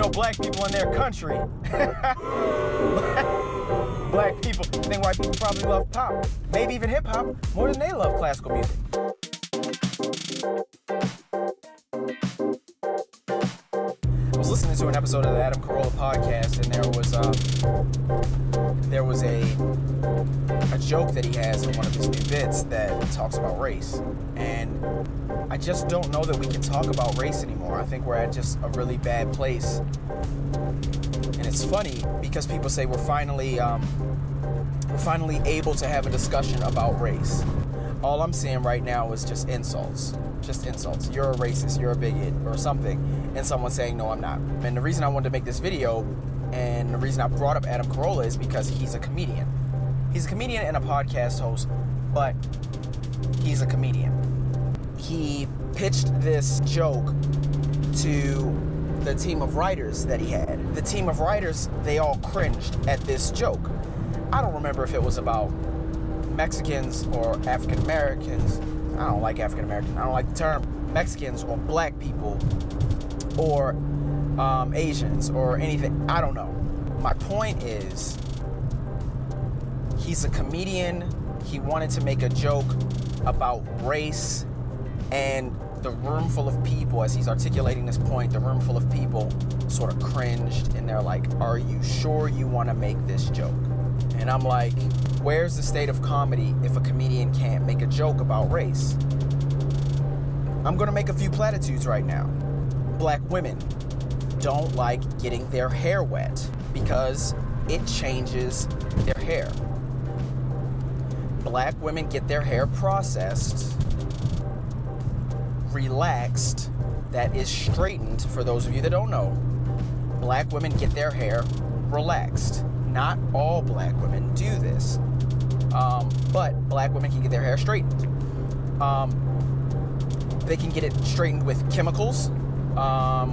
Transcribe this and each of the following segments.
know, black people in their country. Black people think white people probably love pop, maybe even hip hop, more than they love classical music. I was listening to an episode of the Adam Carolla podcast, and there was a joke that he has in one of his new bits that talks about race. And I just don't know that we can talk about race anymore. I think we're at just a really bad place. And it's funny because people say we're finally able to have a discussion about race. All I'm seeing right now is just insults. Just insults. You're a racist, you're a bigot, or something. And someone saying, no, I'm not. And the reason I wanted to make this video, and the reason I brought up Adam Carolla, is because he's a comedian. He's a comedian and a podcast host, but he's a comedian. He pitched this joke to the team of writers that he had. The team of writers, they all cringed at this joke. I don't remember if it was about Mexicans or African Americans. I don't like African Americans. I don't like the term Mexicans or black people or Asians or anything. I don't know. My point is, he's a comedian. He wanted to make a joke about race, and the room full of people, as he's articulating this point, the room full of people sort of cringed, and they're like, are you sure you want to make this joke? And I'm like, where's the state of comedy if a comedian can't make a joke about race? I'm going to make a few platitudes right now. Black women don't like getting their hair wet because it changes their hair. Black women get their hair processed, relaxed, that is straightened. For those of you that don't know, black women get their hair relaxed. Not all black women do this, but black women can get their hair straightened. They can get it straightened with chemicals,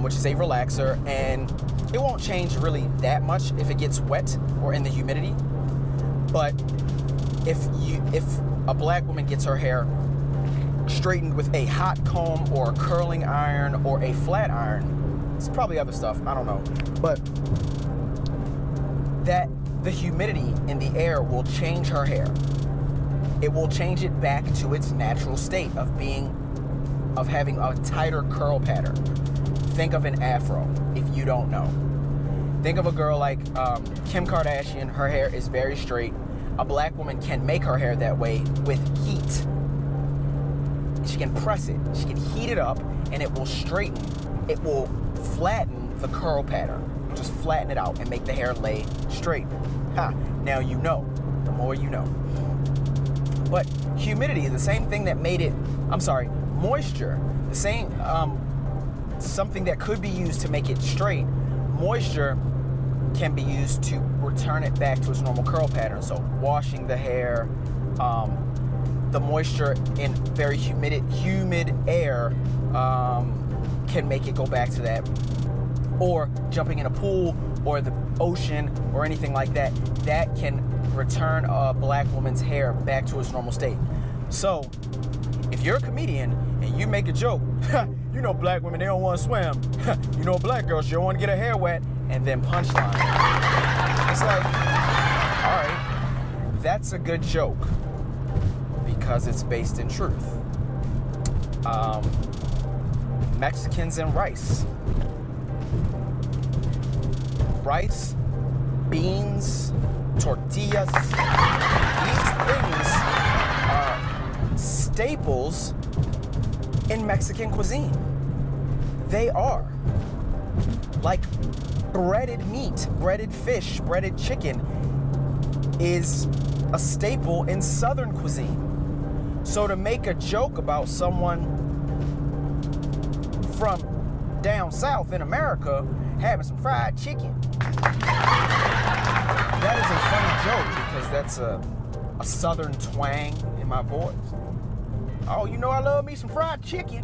which is a relaxer, and it won't change really that much if it gets wet or in the humidity. But if a black woman gets her hair straightened with a hot comb or a curling iron or a flat iron, it's probably other stuff, I don't know, but that the humidity in the air will change her hair. It will change it back to its natural state of having a tighter curl pattern. Think of an afro, if you don't know. Think of a girl like Kim Kardashian. Her hair is very straight. A black woman can make her hair that way with heat. She can press it, she can heat it up, and it will straighten. It will flatten the curl pattern. Just flatten it out and make the hair lay straight. Now you know. The more you know. But humidity, the same thing that made it, moisture, the same, something that could be used to make it straight, moisture can be used to return it back to its normal curl pattern. So washing the hair, the moisture in very humid air can make it go back to that. Or jumping in a pool or the ocean or anything like that, that can return a black woman's hair back to its normal state. So if you're a comedian and you make a joke, you know black women, they don't want to swim. You know black girls, she don't want to get her hair wet, and then punchline. It's like, all right, that's a good joke because it's based in truth. Mexicans and rice. Rice, beans, tortillas, these things are staples in Mexican cuisine. They are. Like breaded meat, breaded fish, breaded chicken is a staple in Southern cuisine. So to make a joke about someone from down south in America having some fried chicken, that is a funny joke because that's a Southern twang in my voice. Oh, you know I love me some fried chicken.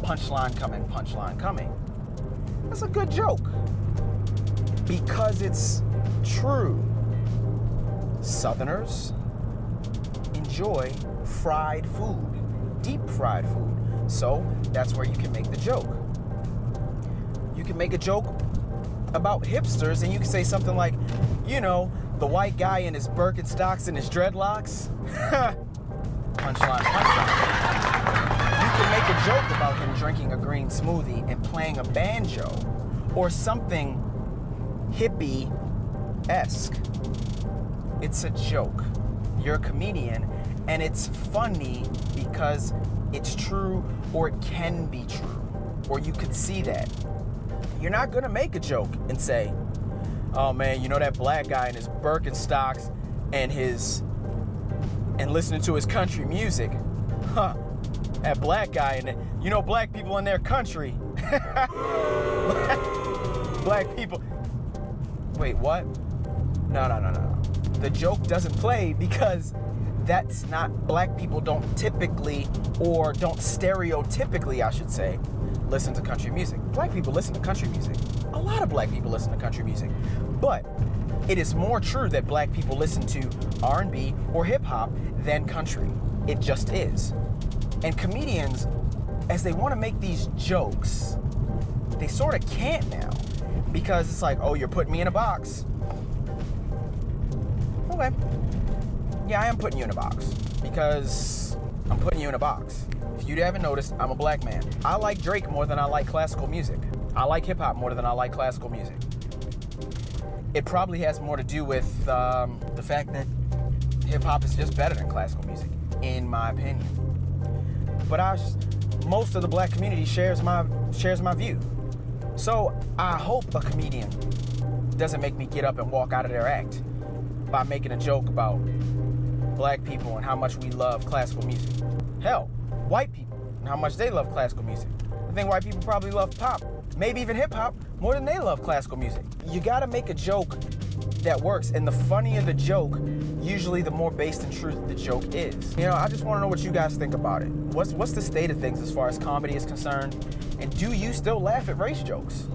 Punchline coming, punchline coming. That's a good joke because it's true. Southerners enjoy fried food, deep fried food. So that's where you can make the joke. You can make a joke about hipsters, and you can say something like, you know, the white guy in his Birkenstocks and his dreadlocks. Punchline. You can make a joke about him drinking a green smoothie and playing a banjo or something hippie-esque. It's a joke. You're a comedian, and it's funny because it's true, or it can be true, or you could see that. You're not gonna make a joke and say, oh man, you know that black guy in his Birkenstocks and listening to his country music. Huh, that black guy, and you know black people in their country. Black people. Wait, what? No. The joke doesn't play because that's not, black people don't typically, or don't stereotypically, I should say, listen to country music. Black people listen to country music. A lot of black people listen to country music. But it is more true that black people listen to R&B or hip hop than country. It just is. And comedians, as they want to make these jokes, they sort of can't now. Because it's like, oh, you're putting me in a box. Okay. Yeah, I am putting you in a box. Because I'm putting you in a box. If you haven't noticed, I'm a black man. I like Drake more than I like classical music. I like hip hop more than I like classical music. It probably has more to do with the fact that hip hop is just better than classical music, in my opinion. But most of the black community shares my view. So I hope a comedian doesn't make me get up and walk out of their act by making a joke about black people and how much we love classical music. Hell, white people and how much they love classical music. I think white people probably love pop, maybe even hip hop, more than they love classical music. You gotta make a joke that works, and the funnier the joke, usually the more based in truth the joke is. You know, I just wanna know what you guys think about it. What's the state of things as far as comedy is concerned? And do you still laugh at race jokes?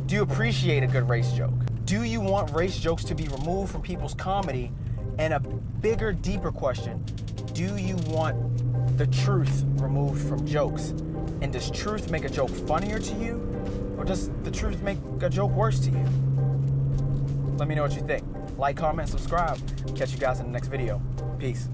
Do you appreciate a good race joke? Do you want race jokes to be removed from people's comedy? And a bigger, deeper question, do you want the truth removed from jokes? And does truth make a joke funnier to you? Or does the truth make a joke worse to you? Let me know what you think. Like, comment, subscribe. Catch you guys in the next video. Peace.